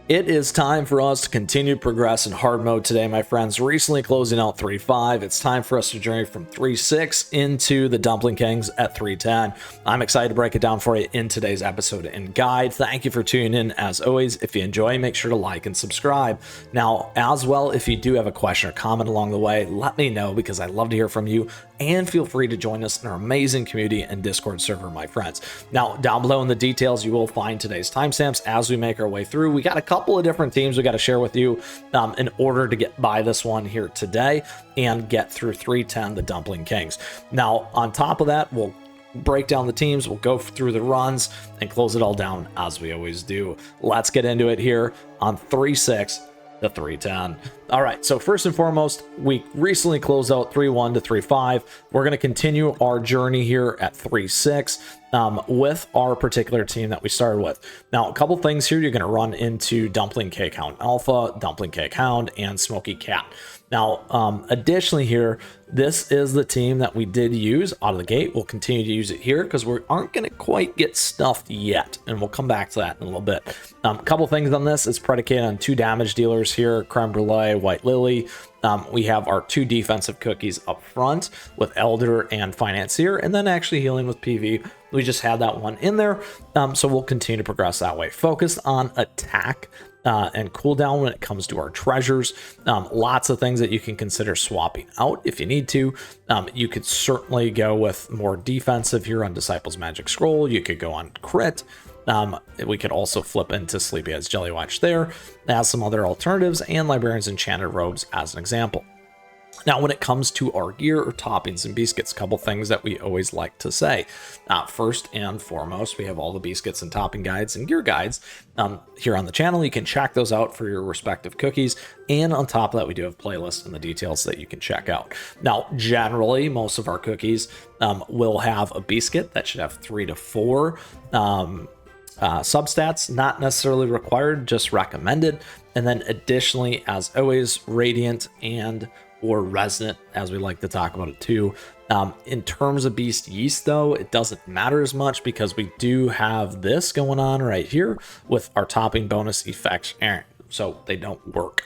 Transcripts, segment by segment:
It is time for us to continue to progress in hard mode today, my friends. Recently closing out 3.5. It's time for us to journey from 3.6 into the Dumpling Kings at 3.10. I'm excited to break it down for you in today's episode and guide. Thank you for tuning in. As always, if you enjoy, make sure to like and subscribe. Now, as well, if you do have a question or comment along the way, let me know because I'd love to hear from you. And feel free to join us in our amazing community and Discord server, my friends. Now, down below in the details, you will find today's timestamps as we make our way through. We got a couple of different teams we got to share with you in order to get by this one here today and get through 3.10, the Dumpling Kings. Now, on top of that, we'll break down the teams, we'll go through the runs and close it all down as we always do. Let's get into it here on 3.6 to 3.10. All right, so first and foremost, we recently closed out 3.1 to 3.5. We're going to continue our journey here at 3.6 with our particular team that we started with. Now, a couple things here. You're going to run into Dumpling Cake Hound Alpha, Dumpling Cake Hound, and Smoky Cat. Now, additionally here, this is the team that we did use out of the gate. We'll continue to use it here because we aren't going to quite get stuffed yet, and we'll come back to that in a little bit. A couple things on this. It's predicated on 2 damage dealers here, Creme Brûlée, White Lily. We have our 2 defensive cookies up front with Elder and Financier, and then actually healing with PV. We just had that one in there, so we'll continue to progress that way. Focus on attack and cooldown when it comes to our treasures. Lots of things that you can consider swapping out if you need to. You could certainly go with more defensive here on Disciples Magic Scroll. You could go on crit. We could also flip into Sleepyhead's Jelly Watch there, as some other alternatives, and Librarian's Enchanted Robes as an example. Now, when it comes to our gear or toppings and biscuits, a couple things that we always like to say. First and foremost, we have all the biscuits and topping guides and gear guides here on the channel. You can check those out for your respective cookies. And on top of that, we do have playlists and the details that you can check out. Now, generally, most of our cookies will have a biscuit that should have 3 to 4 substats, not necessarily required, just recommended. And then additionally, as always, Radiant and or Resonant, as we like to talk about it too. In terms of Beast Yeast, though, it doesn't matter as much because we do have this going on right here with our topping bonus effects, so they don't work.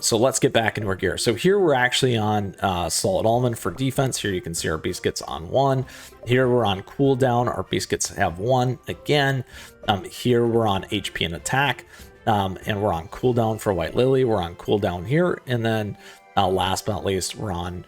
So let's get back into our gear. So here we're actually on Solid Almond for defense. Here you can see our biscuits on 1. Here we're on cooldown. Our biscuits have 1 again. Here we're on HP and attack, and we're on cooldown for White Lily. We're on cooldown here, and then last but not least, we're on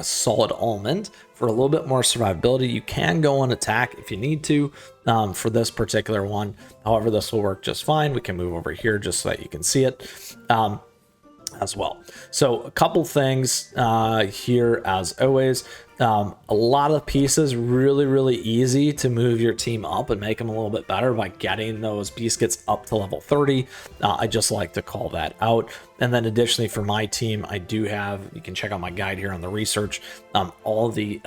Solid Almond for a little bit more survivability. You can go on attack if you need to for this particular one. However, this will work just fine. We can move over here just so that you can see it as well. So a couple things here as always. A lot of pieces, really easy to move your team up and make them a little bit better by getting those biscuits up to level 30. I just like to call that out. And then additionally for my team, I do have, you can check out my guide here on the research, all the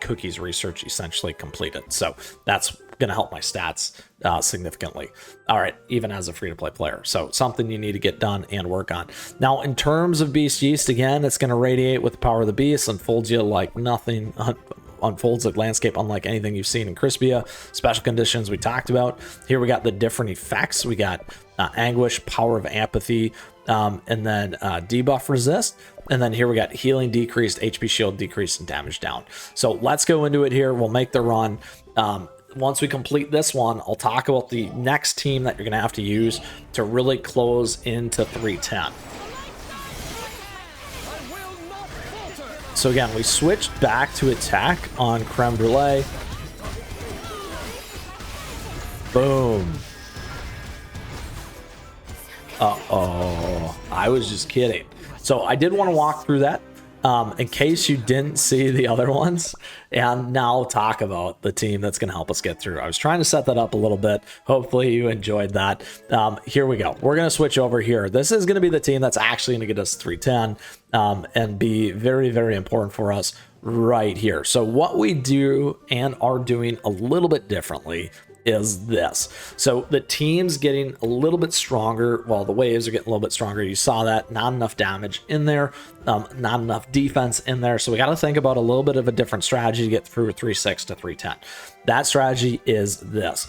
cookies research essentially completed. So that's going to help my stats significantly. All right, even as a free-to-play player. So something you need to get done and work on. Now, in terms of Beast Yeast, again, it's going to radiate with the power of the beast, unfolds you like nothing, unfolds like landscape unlike anything you've seen in Crispia. Special conditions we talked about. Here we got the different effects. We got Anguish, Power of Apathy, and then Debuff Resist. And then here we got Healing Decreased, HP Shield Decreased, and Damage Down. So let's go into it here. We'll make the run. Once we complete this one, I'll talk about the next team that you're going to have to use to really close into 3.10. So again, we switched back to attack on Creme Brûlée. Boom. Uh-oh. I was just kidding. So I did want to walk through that in case you didn't see the other ones, and now talk about the team that's going to help us get through. I was trying to set that up a little bit. Hopefully you enjoyed that. Here we go. We're going to switch over here. This is going to be the team that's actually going to get us 3.10 and be very important for us right here. So what we do and are doing a little bit differently is this. So the team's getting a little bit stronger while the waves are getting a little bit stronger. You saw that. Not enough damage in there, not enough defense in there. So we got to think about a little bit of a different strategy to get through 3.6 to 3.10. That strategy is this.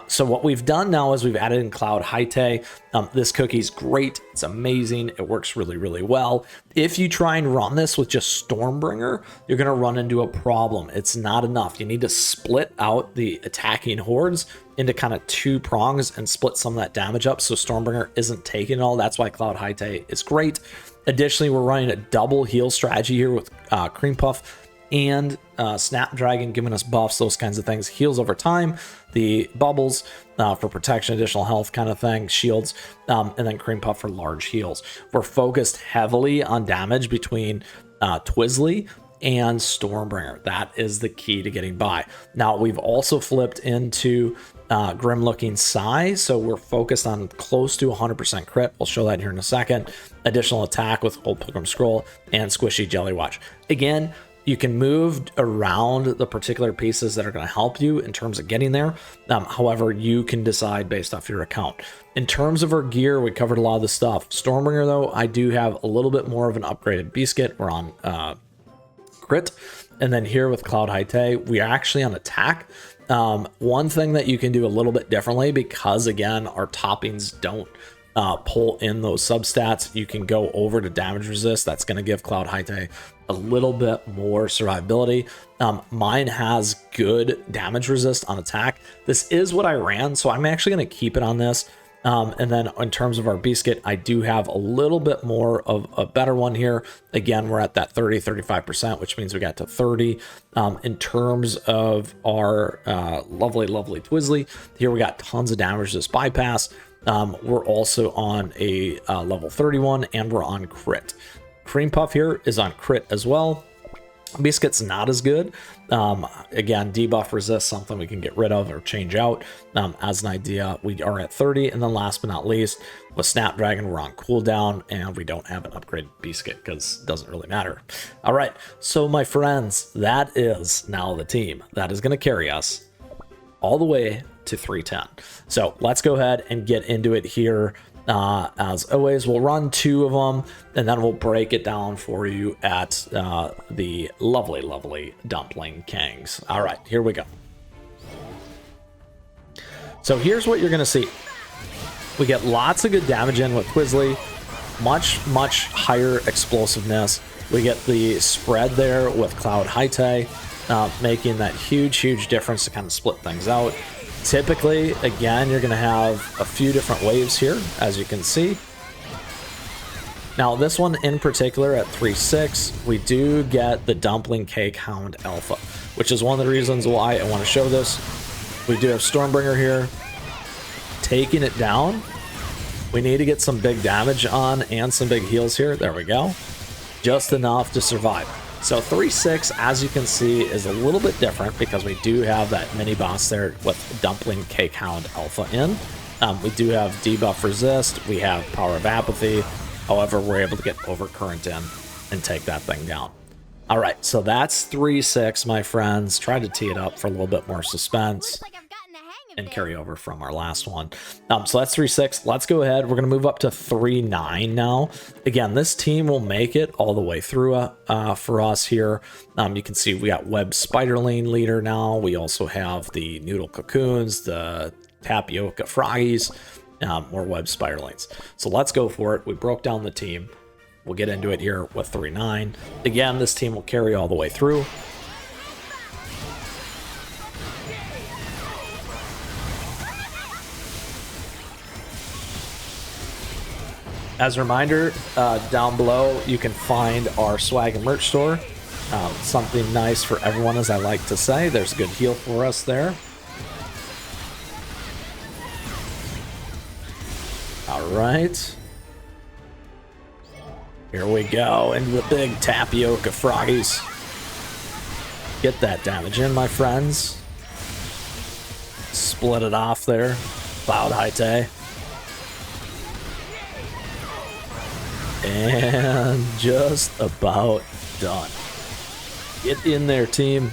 So what we've done now is we've added in Cloud Haety. This cookie's great. It's amazing. It works really, really well. If you try and run this with just Stormbringer, you're going to run into a problem. It's not enough. You need to split out the attacking hordes into kind of 2 prongs and split some of that damage up so Stormbringer isn't taking it all. That's why Cloud Haety is great. Additionally, we're running a double heal strategy here with Cream Puff and Snapdragon, giving us buffs, those kinds of things. Heals over time, the bubbles for protection, additional health kind of thing, shields, and then Cream Puff for large heals. We're focused heavily on damage between Twizzle and Stormbringer. That is the key to getting by. Now, we've also flipped into Grim Looking Sigh, so we're focused on close to 100% crit. We'll show that here in a second. Additional attack with Old Pilgrim Scroll and Squishy Jelly Watch. Again, you can move around the particular pieces that are going to help you in terms of getting there. However, you can decide based off your account. In terms of our gear, we covered a lot of the stuff. Stormbringer, though, I do have a little bit more of an upgraded beast kit. We're on crit. And then here with Cloud Haety, we are actually on attack. One thing that you can do a little bit differently, because again, our toppings don't pull in those substats, you can go over to damage resist. That's going to give Cloud Haety a little bit more survivability. Mine has good damage resist on attack. This is what I ran, so I'm actually going to keep it on this. And then in terms of our beast kit, I do have a little bit more of a better one here. Again, we're at that 30-35%, which means we got to 30. In terms of our lovely Twizzle, here we got tons of damage resist bypass. We're also on a level 31, and we're on crit. Cream Puff here is on crit as well. Biscuit's not as good. Again, debuff resist, something we can get rid of or change out. As an idea, we are at 30. And then last but not least, with Snapdragon, we're on cooldown, and we don't have an upgraded Biscuit because it doesn't really matter. All right, so my friends, that is now the team that is going to carry us all the way to 310. So let's go ahead and get into it here. As always, we'll run 2 of them, and then we'll break it down for you at the lovely Dumpling Kings. All right, here we go. So here's what you're going to see. We get lots of good damage in with Twizzle, much higher explosiveness. We get the spread there with Cloud Haety, making that huge difference to kind of split things out. Typically, again, you're going to have a few different waves here, as you can see. Now, this one in particular at 3.6, we do get the Dumpling Cake Hound Alpha, which is one of the reasons why I want to show this. We do have Stormbringer here, taking it down. We need to get some big damage on and some big heals here. There we go. Just enough to survive. So 3.6, as you can see, is a little bit different because we do have that mini boss there with Dumpling Cake Hound Alpha in. We do have debuff resist. We have power of apathy. However, we're able to get overcurrent in and take that thing down. All right, so that's 3.6, my friends. Tried to tee it up for a little bit more suspense and carry over from our last one. So that's 3.6. Let's go ahead. We're going to move up to 3.9 now. Again, this team will make it all the way through for us here. You can see we got Web Spiderling leader now. We also have the Noodle Cocoons, the Tapioca Froggies, more Web Spiderlings. So let's go for it. We broke down the team. We'll get into it here with 3.9. Again, this team will carry all the way through. As a reminder, down below, you can find our swag and merch store. Something nice for everyone, as I like to say. There's a good heal for us there. All right. Here we go into the big Tapioca Froggies. Get that damage in, my friends. Split it off there. Cloud Haety. And just about done. Get in there, team.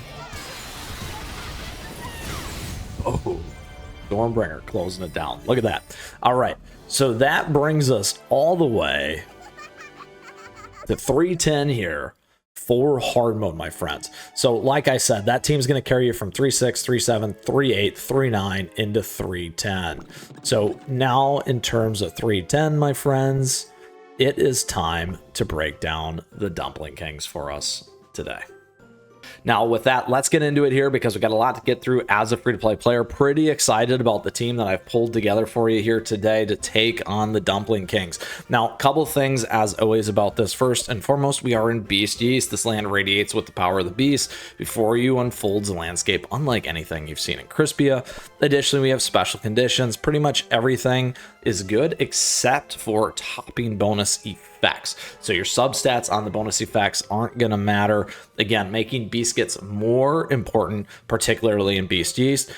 Oh, Stormbringer closing it down. Look at that. All right, so that brings us all the way to 310 here for hard mode, my friends. So like I said, that team's going to carry you from 3-6, 3-7, 3-8, 3-9 into 3-10. So now in terms of 3-10, my friends, it is time to break down the Dumpling Kings for us today. Now with that, let's get into it here because we got a lot to get through as a free-to-play player. Pretty excited about the team that I've pulled together for you here today to take on the Dumpling Kings. Now, a couple things as always about this. First and foremost, we are in Beast Yeast. This land radiates with the power of the beast before you unfolds a landscape unlike anything you've seen in Crispia. Additionally, we have special conditions. Pretty much everything is good except for topping bonus effects. So your substats on the bonus effects aren't going to matter. Again, making Beast gets more important, particularly in Beast Yeast.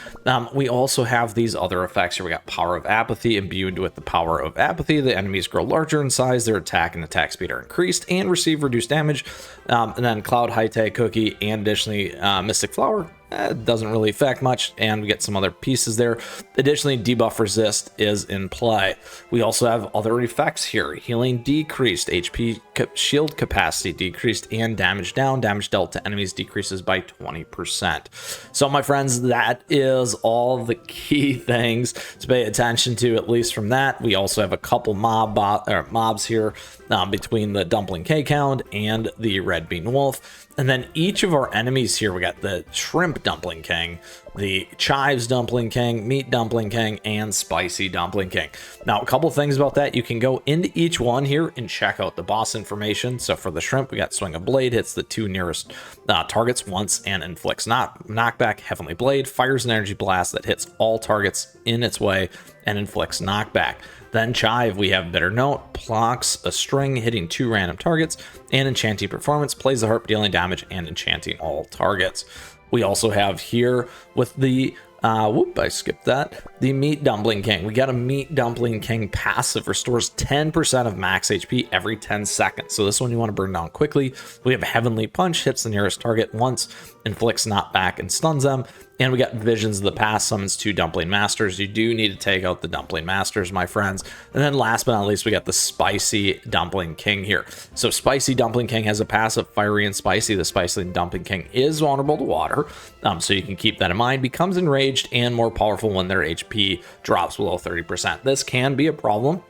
We also have these other effects here. We got Power of Apathy. Imbued with the Power of Apathy, the enemies grow larger in size, their attack and attack speed are increased, and receive reduced damage. And then Cloud, Haety, Cookie, and additionally Mystic Flower. Doesn't really affect much, and we get some other pieces there. Additionally, debuff resist is in play. We also have other effects here. Healing decreased, HP shield capacity decreased, and damage down. Damage dealt to enemies decreases by 20%. So my friends, that is all the key things to pay attention to, at least from that. We also have a couple mobs here between the Dumpling K-Count and the Red Bean Wolf. And then each of our enemies here, we got the Shrimp Dumpling King, the Chives Dumpling King, Meat Dumpling King, and Spicy Dumpling King. Now, a couple things about that. You can go into each one here and check out the boss information. So for the Shrimp, we got Swing of Blade, hits the 2 nearest targets once and inflicts knockback. Heavenly Blade fires an energy blast that hits all targets in its way and inflicts knockback. Then Chive, we have Bitter Note, blocks a string, hitting 2 random targets, and Enchanting Performance, plays the harp, dealing damage and enchanting all targets. We also have here with the I skipped that. The Meat Dumpling King. We got a Meat Dumpling King passive, restores 10% of max HP every 10 seconds. So this one you want to burn down quickly. We have a Heavenly Punch, hits the nearest target once, inflicts knockback and stuns them. And we got Visions of the Past, summons 2 Dumpling Masters. You do need to take out the Dumpling Masters, my friends. And then last but not least, we got the Spicy Dumpling King here. So Spicy Dumpling King has a passive, Fiery and Spicy. The Spicy Dumpling King is vulnerable to water, so you can keep that in mind. Becomes enraged and more powerful when their HP drops below 30%. This can be a problem.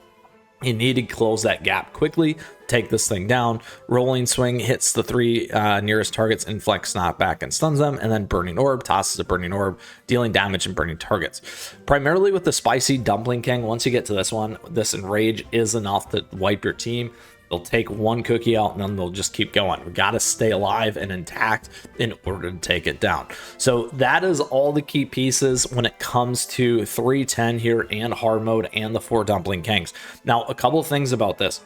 You need to close that gap quickly, take this thing down. Rolling Swing hits the 3 nearest targets, inflicts knockback and stuns them, and then Burning Orb tosses a Burning Orb, dealing damage and burning targets. Primarily with the Spicy Dumpling King, once you get to this one, this Enrage is enough to wipe your team. They'll take 1 cookie out and then they'll just keep going. We got to stay alive and intact in order to take it down. So that is all the key pieces when it comes to 3-10 here and hard mode and the 4 Dumpling Kings. Now, a couple of things about this.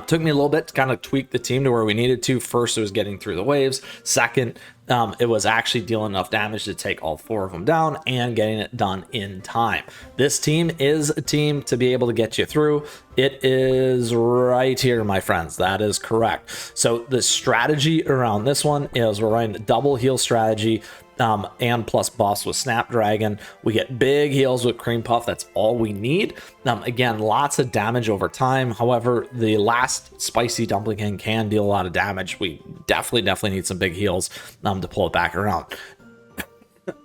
Took me a little bit to kind of tweak the team to where we needed to. First, it was getting through the waves. Second, it was actually dealing enough damage to take all 4 of them down and getting it done in time. This team is a team to be able to get you through. It is right here, my friends. That is correct. So the strategy around this one is we're running a double heal strategy. And plus buffs with Snapdragon. We get big heals with Cream Puff. That's all we need. Again, lots of damage over time. However, the last Spicy Dumpling King can deal a lot of damage. We definitely need some big heals to pull it back around. And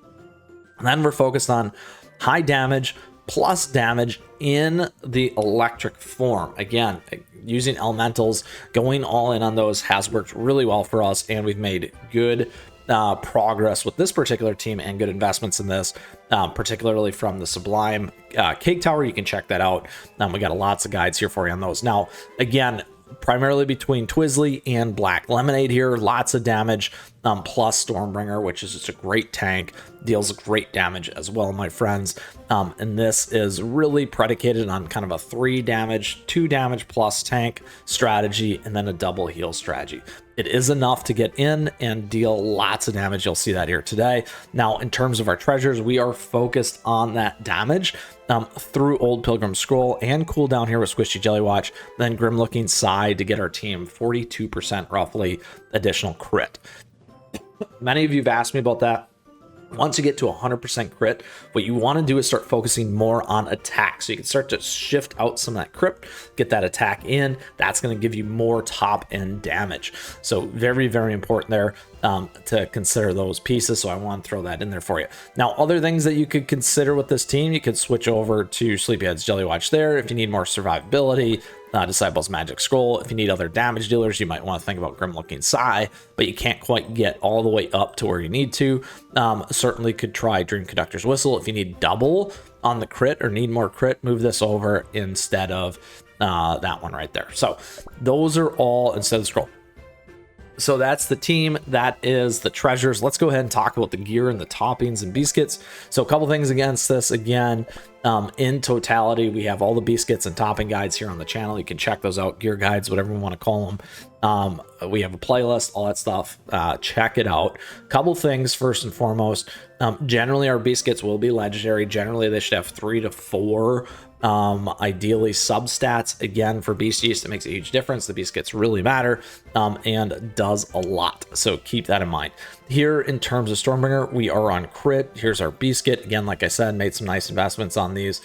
then we're focused on high damage plus damage in the electric form. Again, using elementals, going all in on those has worked really well for us, and we've made good progress with this particular team and good investments in this, particularly from the Sublime Cake Tower. You can check that out. We got lots of guides here for you on those. Now, again, primarily between Twizzle and Black Lemonade here, lots of damage, plus Stormbringer, which is just a great tank, deals great damage as well, my friends. And this is really predicated on kind of a 3 damage, 2 damage plus tank strategy, and then a double heal strategy. It is enough to get in and deal lots of damage. You'll see that here today. Now, in terms of our treasures, we are focused on that damage through Old Pilgrim Scroll and cooldown here with Squishy Jelly Watch, then Grim Looking Side to get our team 42% roughly additional crit. Many of you have asked me about that. Once you get to 100% crit, what you want to do is start focusing more on attack. So you can start to shift out some of that crit, get that attack in. That's going to give you more top end damage. So very, very important there to consider those pieces. So I want to throw that in there for you. Now, other things that you could consider with this team, you could switch over to Sleepyhead's Jelly Watch there if you need more survivability. Disciple's Magic Scroll. If you need other damage dealers, you might want to think about Grim Looking Sigh, but you can't quite get all the way up to where you need to. Certainly could try Dream Conductor's Whistle. If you need double on the crit or need more crit, move this over instead of that one right there. So those are all instead of the scroll. So that's the team. That is the treasures. Let's go ahead and talk about the gear and the toppings and biscuits. So a couple things against this. Again, in totality, we have all the biscuits and topping guides here on the channel. You can check those out, gear guides, whatever you want to call them. We have a playlist, all that stuff. Check it out. Couple things first and foremost. Generally, our biscuits will be legendary. Generally, they should have 3 to 4 ideally substats. Again, for Beast Yeast, it makes a huge difference. The biscuits really matter and does a lot. So keep that in mind. Here, in terms of Stormbringer, we are on crit. Here's our biscuit. Again, like I said, made some nice investments on these.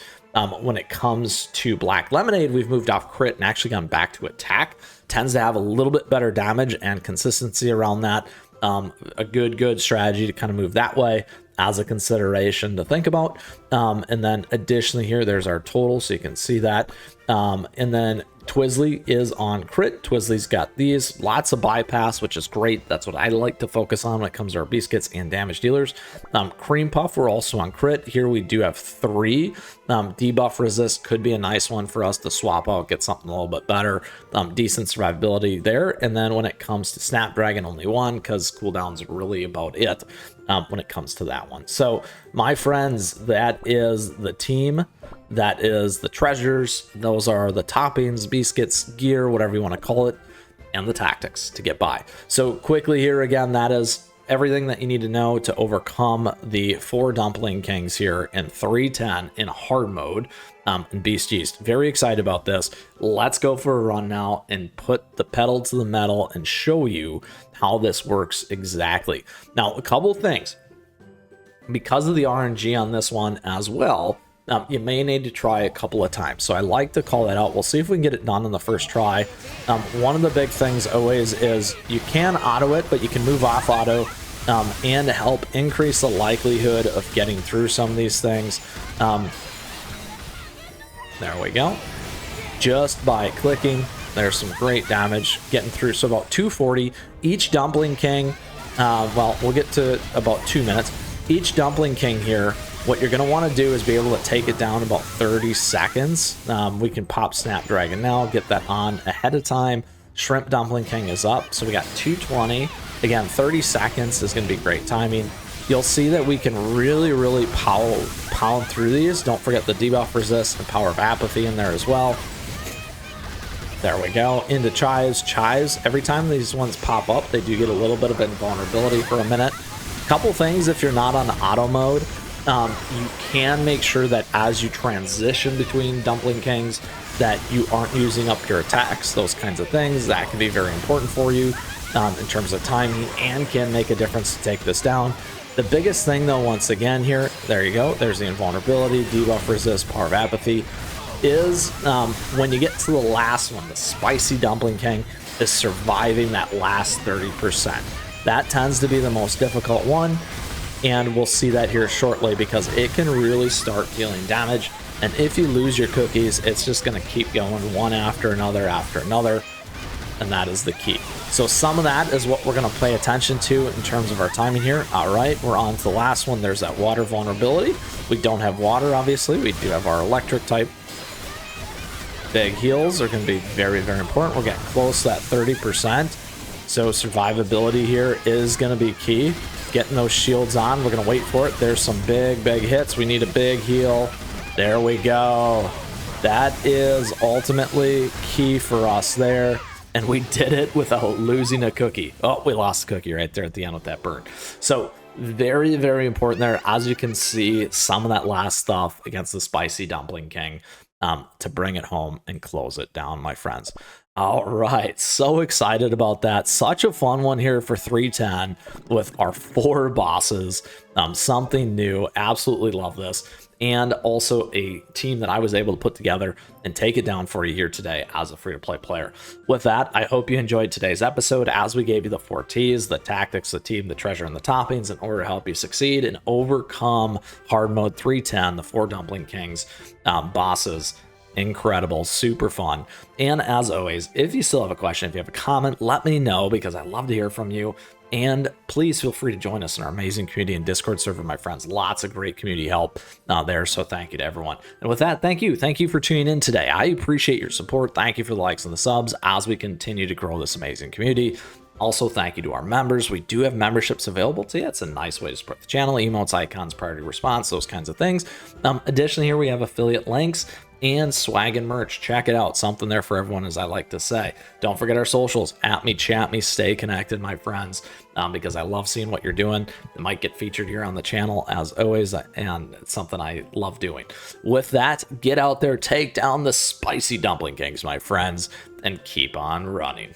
When it comes to Black Lemonade, we've moved off crit and actually gone back to attack. Tends to have a little bit better damage and consistency around that. A good strategy to kind of move that way as a consideration to think about. And then additionally here, there's our total, so you can see that. And then Twizzle is on crit. Twizzle's got these, lots of bypass, which is great. That's what I like to focus on when it comes to our biscuits and damage dealers. Cream Puff, we're also on crit. Here we do have 3. Debuff resist could be a nice one for us to swap out, get something a little bit better. Decent survivability there. And then when it comes to Snapdragon, only 1, because cooldown's really about it when it comes to that one. So my friends, that is the team. That is the treasures. Those are the toppings, biscuits, gear, whatever you want to call it, and the tactics to get by. So quickly here again, that is everything that you need to know to overcome the 4 Dumpling Kings here in 310 in hard mode in Beast Yeast. Very excited about this. Let's go for a run now and put the pedal to the metal and show you how this works exactly. Now, a couple things. Because of the RNG on this one as well, you may need to try a couple of times. So I like to call that out. We'll see if we can get it done on the first try. One of the big things always is you can auto it, but you can move off auto and help increase the likelihood of getting through some of these things. There we go. Just by clicking, there's some great damage getting through. So about 240 each Dumpling King. Well, we'll get to about 2 minutes. Each Dumpling King here, what you're going to want to do is be able to take it down about 30 seconds. We can pop Snapdragon now, get that on ahead of time. Shrimp Dumpling King is up, so we got 220. Again, 30 seconds is going to be great timing. You'll see that we can really pound through these. Don't forget the debuff resist and power of apathy in there as well. There we go. Into Chives. Chives, every time these ones pop up, they do get a little bit of invulnerability for a minute. Couple things, if you're not on auto mode, you can make sure that as you transition between Dumpling Kings that you aren't using up your attacks, those kinds of things. That can be very important for you in terms of timing and can make a difference to take this down. The biggest thing though, once again here, there you go, there's the invulnerability, debuff resist, power of apathy, is when you get to the last one, the spicy Dumpling King, is surviving that last 30%. That tends to be the most difficult one, and we'll see that here shortly because it can really start dealing damage. And if you lose your cookies, it's just going to keep going one after another, and that is the key. So some of that is what we're going to pay attention to in terms of our timing here. All right, we're on to the last one. There's that water vulnerability. We don't have water, obviously. We do have our electric type. Big heals are going to be very important. We're getting close to that 30%. So survivability here is going to be key. Getting those shields on, we're going to wait for it. There's some big hits. We need a big heal. There we go. That is ultimately key for us there. And we did it without losing a cookie. Oh, we lost a cookie right there at the end with that burn. So very important there. As you can see, some of that last stuff against the spicy Dumpling King to bring it home and close it down, my friends. All right, so excited about that. Such a fun one here for 310 with our 4 bosses. Something new. Absolutely love this. And also a team that I was able to put together and take it down for you here today as a free-to-play player. With that, I hope you enjoyed today's episode as we gave you the 4 T's, the tactics, the team, the treasure, and the toppings in order to help you succeed and overcome hard mode 310, the 4 Dumpling Kings bosses. Incredible, super fun. And as always, if you still have a question, if you have a comment, let me know because I love to hear from you. And please feel free to join us in our amazing community and Discord server, my friends. Lots of great community help there, so thank you to everyone. And with that, thank you. Thank you for tuning in today. I appreciate your support. Thank you for the likes and the subs as we continue to grow this amazing community. Also, thank you to our members. We do have memberships available to you. It's a nice way to support the channel. Emotes, icons, priority response, those kinds of things. Additionally, here we have affiliate links and swag and merch. Check it out. Something there for everyone, as I like to say. Don't forget our socials. At me, chat me, stay connected, my friends, because I love seeing what you're doing. It might get featured here on the channel, as always, and it's something I love doing. With that, get out there, take down the spicy Dumpling Kings, my friends, and keep on running.